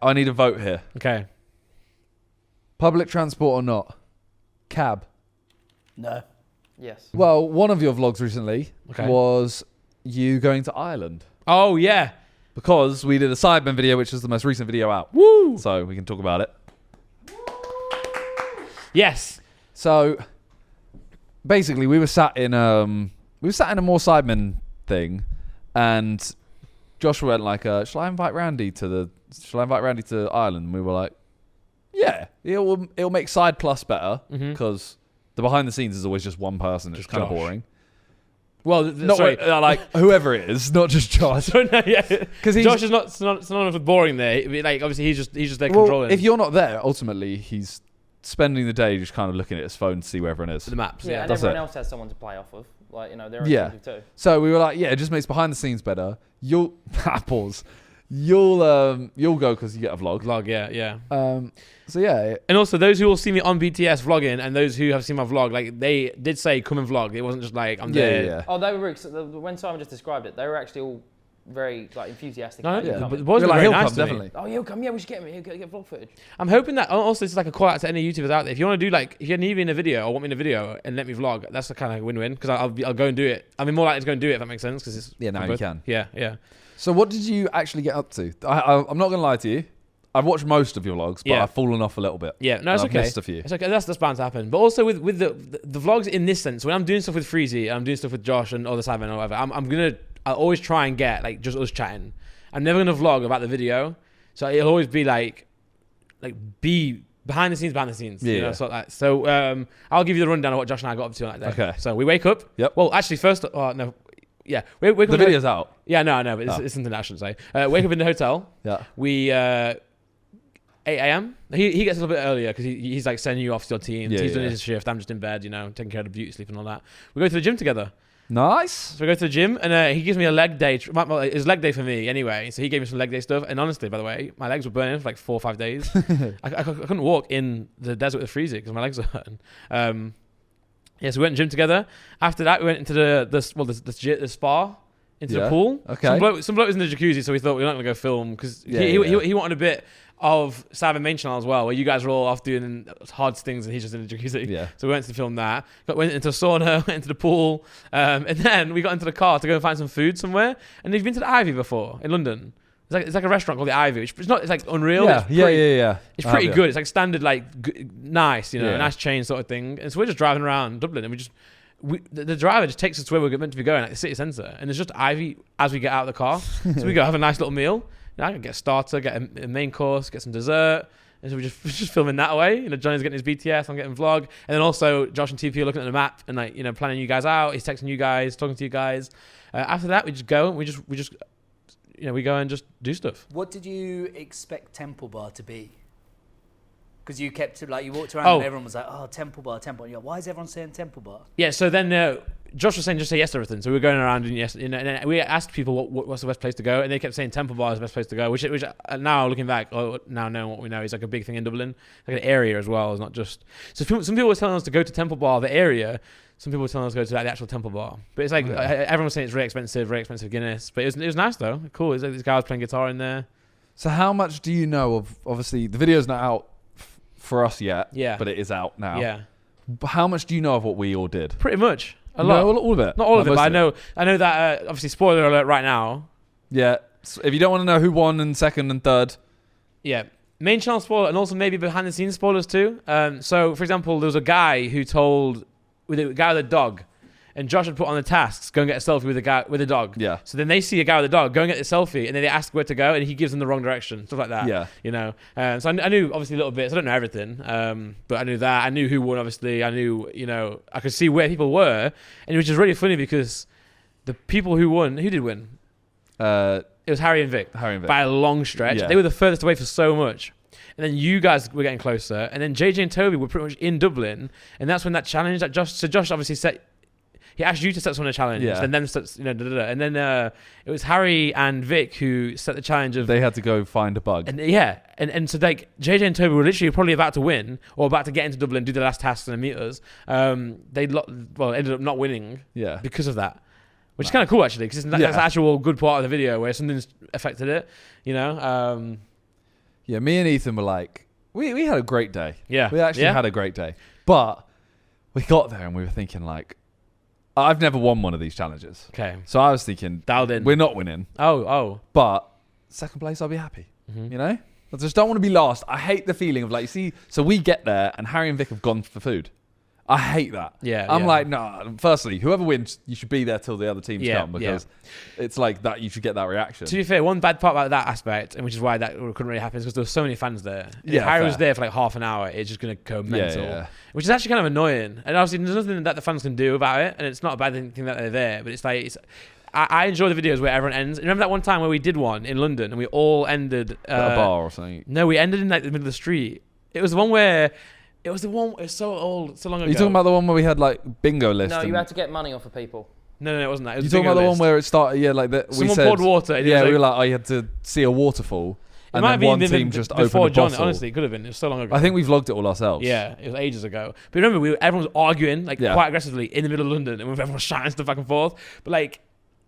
I need a vote here. Okay. Public transport or not? Cab. No. Yes. Well, one of your vlogs recently Okay. was you going to Ireland. Oh, yeah. Because we did a SIDEMEN video, which is the most recent video out. Woo! So we can talk about it. Yes. So basically, we were sat in a more SIDEMEN thing, and Joshua went like, "Shall I invite Randy to Ireland?" And we were like, "Yeah, it'll make Side Plus better because the behind the scenes is always just one person. It's kind of Josh. boring. Well, sorry. Like whoever it is, not just Josh. So, no, yeah. Because Josh is not synonymous with boring there. Like, obviously, he's just there controlling. If you're not there, ultimately he's spending the day just kind of looking at his phone to see where everyone is. the maps. Yeah, and That's everyone it. else has someone to play off of. Like, they're Yeah. active too. So we were like, yeah, it just makes behind the scenes better. You'll pause. You'll go because you get a vlog. Vlog, yeah. So yeah, And also, those who will see me on BTS vlogging and those who have seen my vlog, like, they did say come and vlog. It wasn't just like, I'm there. yeah. Oh, they were when Simon just described it, they were actually all very like enthusiastic. No, about you yeah. coming. but the boys were Like, very he'll nice come, to me. definitely. Oh, he'll come. Yeah, we should get him. He'll get vlog footage. I'm hoping that, also, it's like a call out to any YouTubers out there. If you want to do, like, if you need me in a video or want me in a video and let me vlog, that's a kind of win-win because I'll go and do it. I mean, more likely to go and do it if that makes sense. Cause it's Yeah, now you can. Yeah. So what did you actually get up to? I'm not gonna lie to you. I've watched most of your vlogs, but Yeah. I've fallen off a little bit. Yeah, no, it's I've okay. missed a few. It's okay. That's bound to happen. But also with the vlogs in this sense, when I'm doing stuff with Freezy, I'm doing stuff with Josh and other Simon or whatever, I'll always try and get like just us chatting. I'm never gonna vlog about the video, so it'll always be like be behind the scenes. Yeah. So I'll give you the rundown of what Josh and I got up to on that day. Okay. So we wake up. Yep. Well, actually, first, no, yeah, we wake The up. video's out. Yeah, no, but it's something I shouldn't say. Wake up in the hotel. Yeah. We 8 a.m. He gets a little bit earlier because he's like sending you off to your team. Yeah, He's doing yeah. his shift. I'm just in bed, taking care of the beauty sleep and all that. We go to the gym together. Nice. So we go to the gym and he gives me a leg day. It's leg day for me anyway. So he gave me some leg day stuff. And honestly, by the way, my legs were burning for like 4 or 5 days. I couldn't walk in the desert with Freezy because my legs were hurting. Yeah, so we went to the gym together. After that, we went into the spa. Into the pool. Okay. Some bloke was in the jacuzzi, so we thought we were not going to go film because he wanted a bit of Savin main channel as well, where you guys were all off doing hard things and he's just in the jacuzzi. Yeah. So we went to film that. Went into a sauna, went into the pool, and then we got into the car to go and find some food somewhere. And you've been to the Ivy before in London. It's like a restaurant called the Ivy, which it's not. It's like unreal. Yeah. It's It's pretty good. It's like standard, like nice, Yeah. nice chain sort of thing. And so we're just driving around Dublin, and the driver just takes us to where we're meant to be going, like the city centre, and there's just Ivy as we get out of the car. So we go have a nice little meal. I can get a starter, get a main course, get some dessert, and so we're just filming that way. Johnny's getting his BTS, I'm getting vlog, and then also Josh and TP are looking at the map and planning you guys out. He's texting you guys, talking to you guys. After that, we just go and we go and just do stuff. What did you expect Temple Bar to be? Because you kept you walked around and everyone was like, "Oh, Temple Bar, Temple." And you're like, why is everyone saying Temple Bar? Yeah. So then Josh was saying just say yes to everything. So we were going around and yes, and we asked people what's the best place to go, and they kept saying Temple Bar is the best place to go. Which now looking back, now knowing what we know, is like a big thing in Dublin, like an area as well. It's not just some people were telling us to go to Temple Bar, the area. Some people were telling us to go to the actual Temple Bar, but it's like everyone was saying it's very expensive Guinness. But it was nice though, cool. It's like this guy was playing guitar in there. So how much do you know of? Obviously, the video's not out for us yet. Yeah. But it is out now. Yeah. But how much do you know of what we all did? Pretty much. A lot. No, all of it. Not all of it, but most I know that obviously spoiler alert right now. Yeah. So if you don't want to know who won and second and third. Yeah. Main channel spoiler and also maybe behind the scenes spoilers too. So for example, there was a guy who told with a guy with a dog, and Josh had put on the tasks, go and get a selfie with a guy with a dog. Yeah. So then they see a guy with a dog, go and get the selfie, and then they ask where to go, and he gives them the wrong direction, stuff like that. Yeah. So I knew obviously little bits. I don't know everything, but I knew that. I knew who won. Obviously, I knew I could see where people were, and it was just really funny because the people who won, who did win? It was Harry and Vic. By a long stretch. Yeah. They were the furthest away for so much. And then you guys were getting closer, and then JJ and Toby were pretty much in Dublin, and that's when that challenge that Josh obviously set. He asked you to set someone a challenge, and then and then it was Harry and Vic who set the challenge of They had to go find a bug. and so like JJ and Toby were literally probably about to win or about to get into Dublin, do the last tasks and then meet us. They ended up not winning, because of that, which is kind of cool actually, because that's the actual good part of the video where something's affected it, Yeah, me and Ethan were like, we had a great day. Yeah. We actually had a great day. But we got there and we were thinking like, I've never won one of these challenges. Okay. So I was thinking, Dialed in. we're not winning. Oh. But second place, I'll be happy. Mm-hmm. You know? I just don't want to be last. I hate the feeling of like, you see, so we get there and Harry and Vic have gone for food. I hate that. Yeah. I'm yeah. like, nah, firstly, whoever wins, you should be there till the other teams Yeah, come because it's like that, you should get that reaction. To be fair, one bad part about that aspect, and which is why that couldn't really happen, is because there were so many fans there. Yeah, If Harry was fair. there for like half an hour, it's just going to go mental. Yeah. Which is actually kind of annoying. And obviously, there's nothing that the fans can do about it, and it's not a bad thing that they're there, but it's like, I enjoy the videos where everyone ends. Remember that one time where we did one in London, and we all ended... At a bar or something. No, we ended in like the middle of the street. It was the one where... It was so old, so long ago. Are you talking about the one where we had like bingo list? No, and you had to get money off of people. No, it wasn't that. It was you the talking about the bingo one list. where it started? Yeah, like that. Someone poured water. And it Yeah, was we were like, like, oh, you had to see a waterfall, it and might then have one been team just before opened a John. bottle. Honestly, it could have been. It was so long ago. I think we vlogged it all ourselves. Yeah, it was ages ago. But remember, everyone was arguing like Yeah. quite aggressively in the middle of London, and everyone was shouting stuff back and forth. But like,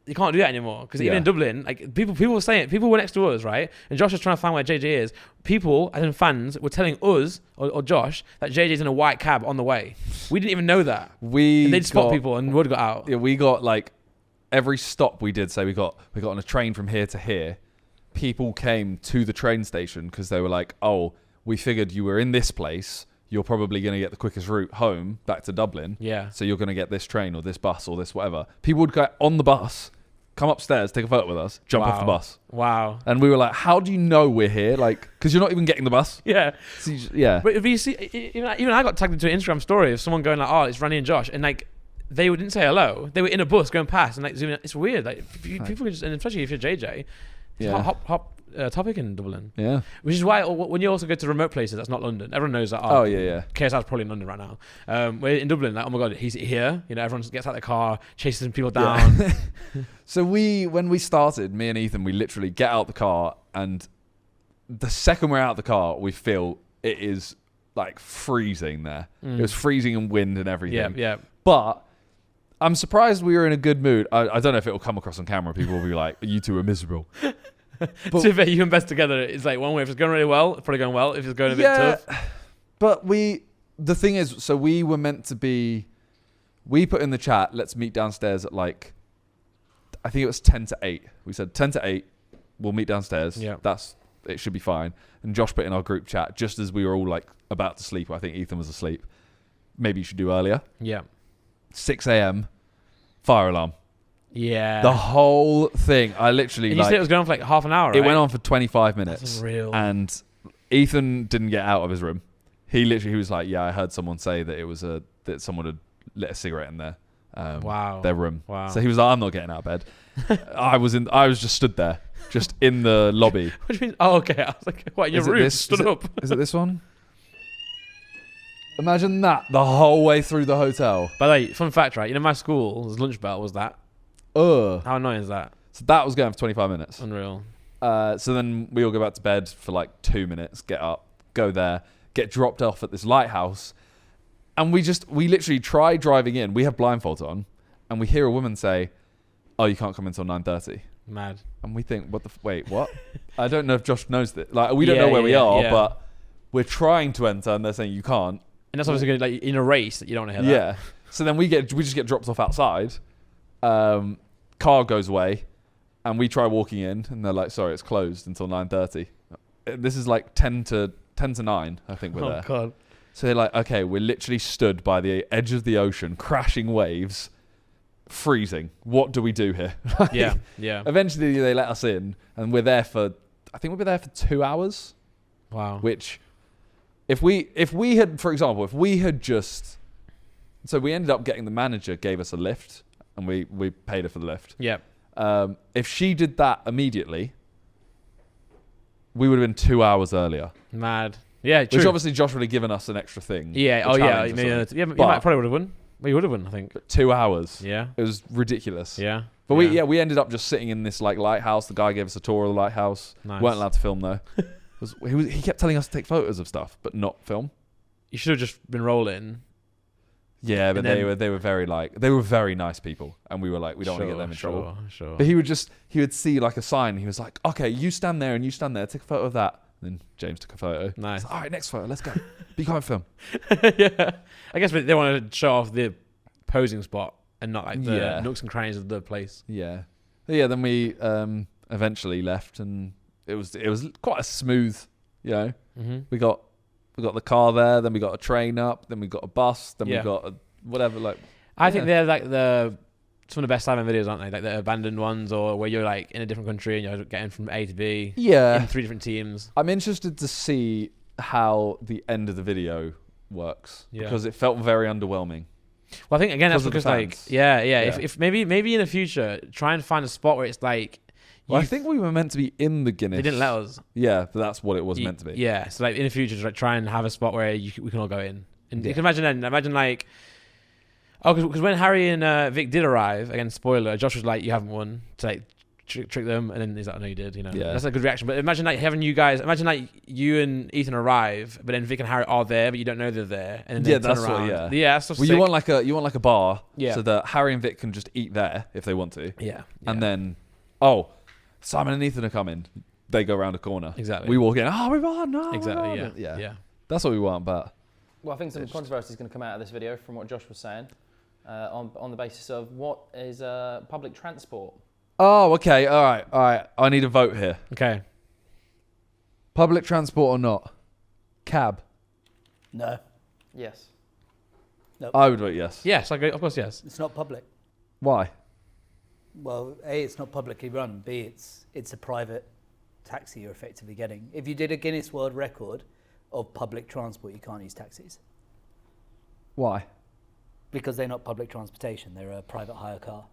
you can't do that anymore because even Yeah. in Dublin, like people were saying it. People were next to us, right? And Josh was trying to find where JJ is. People, as in fans, were telling us or Josh that JJ's in a white cab on the way. We didn't even know that. And they'd spot people, and word got out. Yeah, we got like every stop we did. Say we got on a train from here to here. People came to the train station because they were like, oh, we figured you were in this place. You're probably going to get the quickest route home back to Dublin. Yeah. So you're going to get this train or this bus or this whatever. People would go on the bus, come upstairs, take a photo with us, jump off the bus. Wow. And we were like, how do you know we're here? Like, because you're not even getting the bus. Yeah. So yeah. But if you see, even I got tagged into an Instagram story of someone going like, "Oh, it's Randy and Josh," and like they didn't say hello. They were in a bus going past and like zooming. It's weird. Like people can just, and especially if you're JJ, it's Yeah. a hot topic in Dublin. Yeah. Which is why when you also go to remote places, that's not London. Everyone knows that. Oh, yeah. KSR's probably in London right now. We're in Dublin. Like, oh my god, he's here. You know, everyone gets out of the car, chases some people down. Yeah. So when we started, me and Ethan, we literally get out the car, and the second we're out the car, we feel it is like freezing there. It was freezing and wind and everything. Yeah. But I'm surprised we were in a good mood. I don't know if it will come across on camera. People will be like, you two are miserable. To be fair, you and Beth together, it's like one way. If it's going really well, it's probably going well. If it's going a bit tough, But the thing is, so we were meant to be, we put in the chat, let's meet downstairs at like, I think it was 10 to 8. We said 10 to 8, we'll meet downstairs. Yeah. It should be fine. And Josh put in our group chat, just as we were all like about to sleep. I think Ethan was asleep. Maybe you should do earlier. yeah. 6 a.m. fire alarm. Yeah. The whole thing. I literally And you said it was going on for like half an hour, right? it went on for 25 minutes. That's unreal. And Ethan didn't get out of his room. He was like, yeah, I heard someone say that it was that someone had lit a cigarette in there. Wow. Their room. Wow. So he was like, I'm not getting out of bed. I was just stood there, just in the lobby. What do you mean? Oh, okay. I was like, what, your Is it room? this- Stood up. Is it this one? Imagine that the whole way through the hotel. By the way, fun fact, right? You know, my school's lunch bell was that. Ugh. How annoying is that? So that was going for 25 minutes. Unreal. So then we all go back to bed for like 2 minutes, get up, go there, get dropped off at this lighthouse. And we literally try driving in. We have blindfolds on, and we hear a woman say, oh, you can't come until 9:30. Mad. And we think, wait, what? I don't know if Josh knows that. Like, we don't Yeah, know where we are, yeah. but we're trying to enter, and they're saying you can't. And that's obviously going to, like, in a race that you don't want to hear that. Yeah. So then we just get dropped off outside. Car goes away, and we try walking in, and they're like, sorry, it's closed until 9:30. This is like 10 to 9, I think we're there. Oh, God. So they're like, okay, we're literally stood by the edge of the ocean, crashing waves, freezing. What do we do here? Yeah. Yeah. Eventually they let us in, and we're there for, I think we were there for 2 hours, Wow. which if we had, for example, if we had just, so we ended up getting, the manager gave us a lift, and we paid her for the lift. Yeah. If she did that immediately, we would have been 2 hours earlier. Mad. Yeah, true. Which obviously Josh would have given us an extra thing. Yeah. a Oh, yeah. challenge or Maybe, something. yeah. You But- probably would have won. Well, you would have won, I think. 2 hours. Yeah. It was ridiculous. Yeah. But we ended up just sitting in this like lighthouse. The guy gave us a tour of the lighthouse. Nice. Weren't allowed to film though. He kept telling us to take photos of stuff, but not film. You should have just been rolling. Yeah, but And then- they were very nice people, and we were like, we don't want to get them in trouble. Sure. But he would see like a sign. He was like, okay, you stand there and you stand there. Take a photo of that. Then James took a photo. Nice. All right, next photo. Let's go. Be quiet, film. Yeah. I guess they want to show off the posing spot and not like the Yeah. nooks and crannies of the place. Yeah. Yeah. Then we eventually left, and it was quite a smooth. You know, we got the car there. Then we got a train up. Then we got a bus. Then we got a whatever. Like, I think they're like some of the best Simon videos, aren't they? Like the abandoned ones, or where you're like in a different country and you're getting from A to B. Yeah. In 3 different teams. I'm interested to see how the end of the video works because it felt very underwhelming. Well, I think again that's Because of the because like fans. yeah. Yeah. If maybe in the future try and find a spot where it's like. Well, I think we were meant to be in the Guinness. They didn't let us. Yeah, but that's what it was meant to be. Yeah, so like in the future, just like try and have a spot where we can all go in. And you can imagine like, because when Harry and Vic did arrive, again, spoiler, Josh was like, you haven't won, to like trick them, and then he's like, oh, no, you did, you know. Yeah. That's a good reaction. But imagine like having you guys, imagine like you and Ethan arrive, but then Vic and Harry are there, but you don't know they're there. And then they turn that's what. around. Yeah, that's so well, sick. you want like a bar, Yeah. so that Harry and Vic can just eat there if they want to. Yeah. And then, Simon and Ethan are coming. They go around a corner. Exactly. We walk in. Oh, we won. No, Exactly. we won. Yeah. That's what we want. But Well, I think some controversy is going to come out of this video from what Josh was saying, on the basis of what is public transport. okay, all right. I need a vote here. Okay. Public transport or not? Cab. No, Yes. I would vote yes. Yes, of course, yes. it's not public. Why? Well, A, it's not publicly run. B, it's a private taxi you're effectively getting. If you did a Guinness World Record of public transport, you can't use taxis Why? because they're not public transportation. They're a private hire car.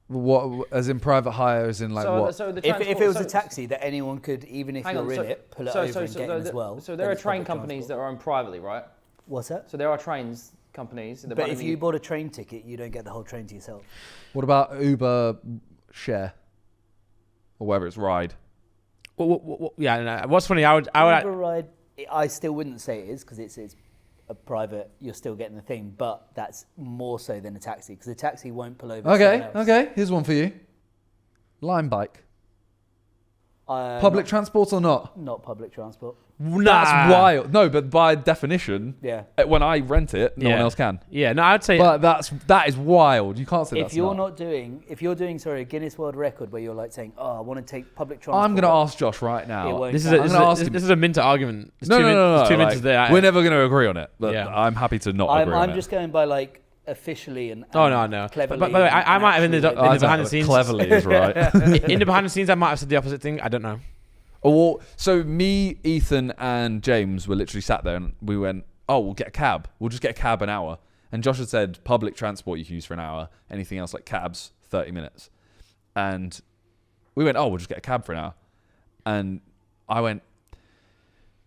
What? As in private hire? As in like what? So the If transport, it was a taxi that anyone could, even if hang you're on, in it, pull it over and get in as well. So then there are it's train public companies that transport. are owned privately, right? What's that? So there are trains companies that. But if you bought a train ticket, you don't get the whole train to yourself. What about Uber share? Or whether it's ride? Yeah, no, what's funny, I would Uber ride, I still wouldn't say it is because it's a private. You're still getting the thing, but that's more so than a taxi because a taxi won't pull over. Okay. Here's one for you. Lime bike. Public transport or not? Not public transport. That's wild. No, but by definition, Yeah. when I rent it, no one else can. Yeah, no, I'd say. But that is wild. You can't say If that's you're not. if you're doing a Guinness World Record where you're like saying, oh, I want to take public transport. I'm going to ask Josh right It now. won't this is count. I'm gonna ask him. this is a minter argument. There's No. There's 2 minutes like, there. we're never going to agree on it, but Yeah. I'm happy to not agree on I'm it. just going by like officially and Oh no. cleverly. But by the way, I might have in the actually- behind the scenes. Cleverly is right. In the behind the scenes, I might have said the opposite thing. I don't know. Well, so me, Ethan, and James were literally sat there, and we went, "Oh, we'll get a cab. We'll just get a cab an hour." And Josh had said, "Public transport you can use for an hour. Anything else like cabs, 30 minutes." And we went, "Oh, we'll just get a cab for an hour." And I went,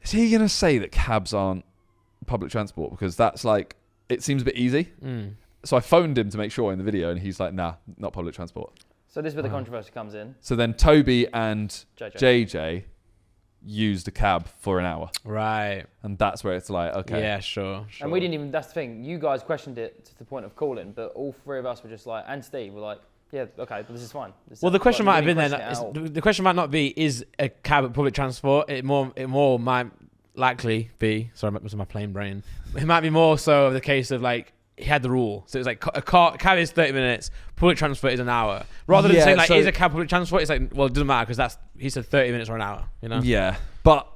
"Is he gonna say that cabs aren't public transport because that's like it seems a bit easy?" So I phoned him to make sure in the video, and he's like, "Nah, not public transport." So this is where the controversy comes in. So then Toby and JJ. JJ used a cab for an hour. Right. And that's where it's like, okay. Yeah, sure. And we didn't even, that's the thing, you guys questioned it to the point of calling, but all three of us were just like, and Steve were like, yeah, okay, but this is fine. Well, the question like, might have we been didn't then. question it at all. The question might not be is a cab at public transport. It more might likely be. Sorry, this is my plain brain. It might be more so the case of like he had the rule, so it's like a cab is 30 minutes, public transport is an hour. Rather than saying like is a cab public transport, it's like well it doesn't matter because he said 30 minutes or an hour. You know. Yeah, but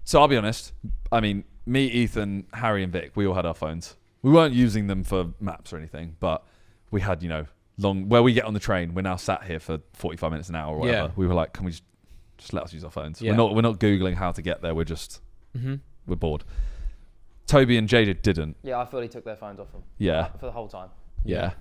so I'll be honest. I mean, me, Ethan, Harry, and Vic, we all had our phones. We weren't using them for maps or anything, but we had long. Where we get on the train, we're now sat here for 45 minutes an hour or whatever. Yeah. We were like, can we just let us use our phones? Yeah. We're not googling how to get there. We're just we're bored. Toby and JJ didn't. Yeah, I thought he took their phones off them. Yeah. For the whole time. Yeah.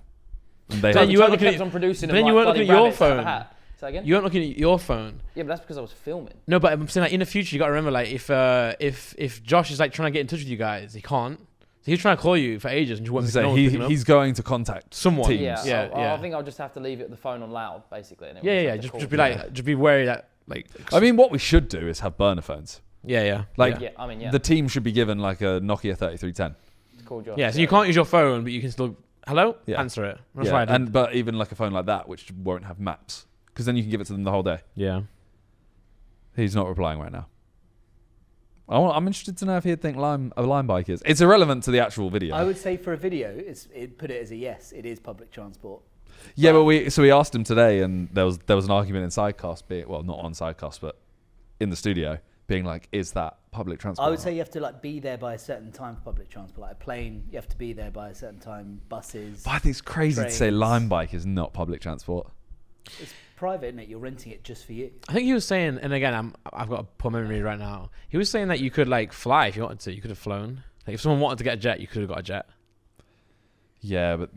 And they So had, you weren't Totally looking kept on producing but them then you like weren't looking bloody at your rabbits out of a phone. hat. Say again? You weren't looking at your phone. Yeah, but that's because I was filming. No, but I'm saying like in the future you got to remember like if Josh is like trying to get in touch with you guys, he can't. So he's trying to call you for ages and you won't he's going to contact someone. teams. Yeah, Yeah, I think I'll just have to leave the phone on loud, basically. And it will Yeah. have to call. Just be like, just be wary that like. I mean, what we should do is have burner phones. Yeah. Like, Yeah, I mean, yeah. the team should be given like a Nokia 3310. Call Josh. Yeah, so you can't use your phone, but you can still Yeah. answer it. That's Yeah, right. but even like a phone like that, which won't have maps, because then you can give it to them the whole day. Yeah. He's not replying right now. I'm interested to know if he'd think a Lime bike is. It's irrelevant to the actual video. I would say for a video, put it as a yes. It is public transport. Yeah, but we asked him today, and there was an argument in Sidecast, not on Sidecast, but in the studio, being like, is that public transport? I would say you have to like be there by a certain time for public transport. Like a plane, you have to be there by a certain time. Buses. But I think it's crazy to say trains. Lime bike is not public transport. It's private, isn't it? You're renting it just for you. I think he was saying, and again, I've got a poor memory right now. He was saying that you could like fly if you wanted to. You could have flown. Like if someone wanted to get a jet, you could have got a jet. Yeah, but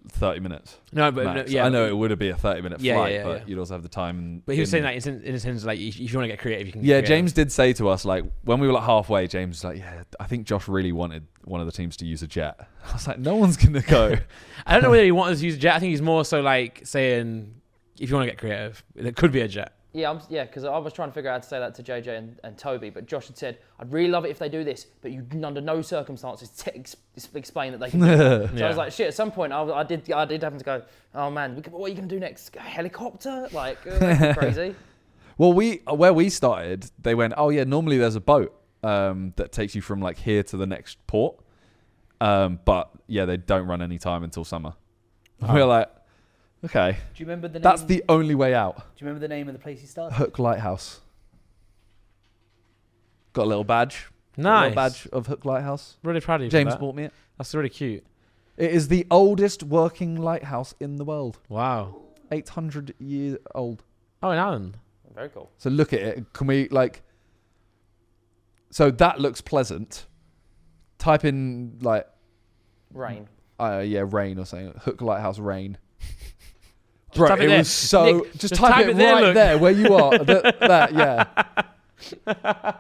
30 minutes. No, but max. yeah, I know it would be a 30-minute Yeah, flight, yeah, but yeah. you'd also have the time. But he was saying that in a sense, like if you want to get creative, you can. Get Yeah, creative. James did say to us, like, when we were like halfway, James was like, yeah, I think Josh really wanted one of the teams to use a jet. I was like, no one's going to go. I don't know whether he wanted to use a jet. I think he's more so like saying, if you want to get creative, it could be a jet. Yeah, because I was trying to figure out how to say that to JJ and Toby, but Josh had said, I'd really love it if they do this, but you under no circumstances explain that they can do it. So I was like, shit, at some point I did happen to go, oh man, what are you going to do next? A helicopter? Like, crazy. Well, where we started, they went, oh yeah, normally there's a boat that takes you from like here to the next port. But yeah, they don't run any time until summer. Oh. We were like, okay. Do you remember the name? That's the only way out. Do you remember the name of the place you started? Hook Lighthouse. Got a little badge. Got a Nice. little badge of Hook Lighthouse. Really proud of you. James for that. bought me it. That's really cute. It is the oldest working lighthouse in the world. Wow. 800 years old. Oh, in Ireland. Very cool. So look at it. Can we like... So that looks pleasant. Type in like... Rain. Rain or something. Hook Lighthouse rain. Just type it it there. was so... Nick, just type it there, right look. there where you are. That, yeah.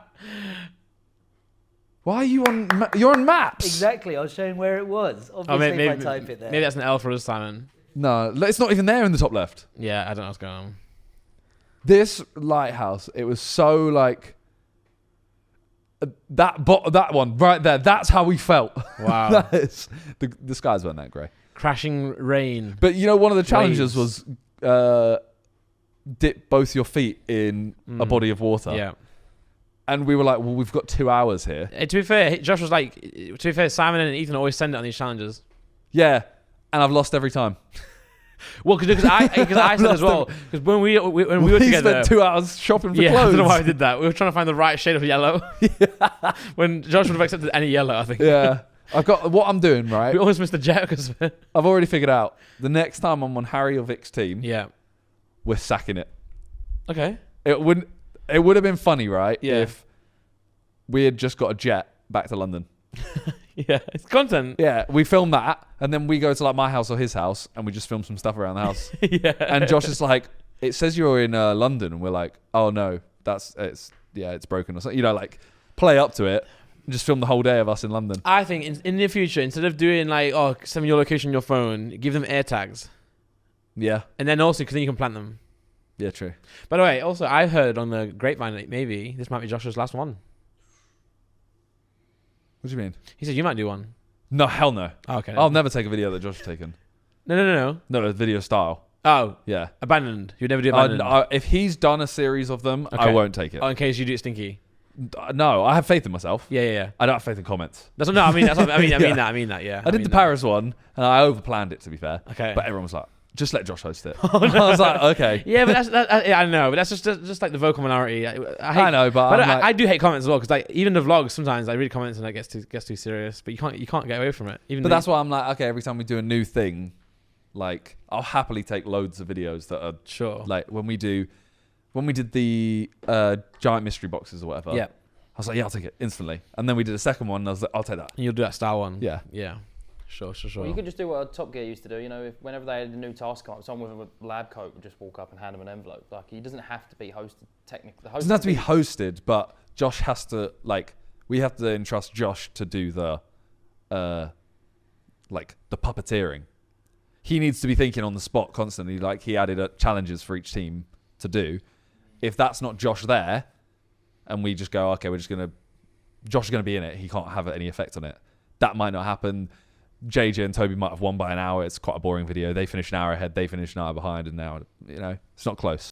Why are you on... You're on maps. Exactly. I was showing where it was. Obviously, if I type it there. Maybe that's an L for us, Simon. No, it's not even there in the top left. Yeah, I don't know what's going on. This lighthouse, it was so like... that one right there, that's how we felt. Wow. That is, the skies weren't that grey. Crashing rain. But you know, one of the challenges Waves. was dip both your feet in a body of water. Yeah. And we were like, well, we've got 2 hours here. To be fair, Josh was like, to be fair, Simon and Ethan always send it on these challenges. Yeah. And I've lost every time. Well, because I said as well, because when we were together, spent 2 hours shopping for yeah, clothes. I don't know why we did that. We were trying to find the right shade of yellow. When Josh would have accepted any yellow, I think. Yeah. I've got what I'm doing, right? We almost missed the jet because of it. I've already figured out. The next time I'm on Harry or Vic's team, Yeah. we're sacking it. Okay. It would have been funny, right? Yeah. If we had just got a jet back to London. Yeah, it's content. Yeah, we film that, and then we go to like my house or his house, and we just film some stuff around the house. Yeah. And Josh is like, "It says you're in London," and we're like, "Oh no, it's broken or something." You know, like play up to it, and just film the whole day of us in London. I think in the future, instead of doing like, oh, send me your location on your phone, give them air tags, Yeah, and then also because then you can plant them. yeah, true. By the way, also I heard on the grapevine that maybe this might be Josh's last one. What do you mean? He said you might do one. No, hell no. Oh, okay. I'll never take a video that Josh has taken. No. No, video style. Oh, Yeah. abandoned. You'd never do abandoned. If he's done a series of them, I Okay. won't take it. Oh, in case you do it stinky. No, I have faith in myself. Yeah. I don't have faith in comments. That's what, no, I mean, that's what, I mean, Yeah. I mean that. Yeah. I did mean the that. Paris one, and I overplanned it, to be fair. Okay. But everyone was like, just let Josh host it. I was like, okay. Yeah, but I know, but that's just like the vocal minority. I know, but I'm like- I do hate comments as well because like even the vlogs sometimes I read comments and it gets too serious. But you can't get away from it. But that's why I'm like, okay, every time we do a new thing, like I'll happily take loads of videos that are sure. like when we did the giant mystery boxes or whatever. Yeah. I was like, yeah, I'll take it instantly. And then we did a second one, and I was like, I'll take that. And you'll do that style one. Yeah. Yeah. Sure. Well, you could just do what Top Gear used to do. You know, whenever they had a new task come up, someone with a lab coat would just walk up and hand them an envelope. Like, he doesn't have to be hosted technically. It doesn't have to be hosted, but Josh has to we have to entrust Josh to do the the puppeteering. He needs to be thinking on the spot constantly. Like he added challenges for each team to do. If that's not Josh there, and we just go, okay, Josh is gonna be in it. He can't have any effect on it. That might not happen. JJ and Toby might have won by an hour. It's quite a boring video. They finish an hour ahead. They finish an hour behind, and now it's not close.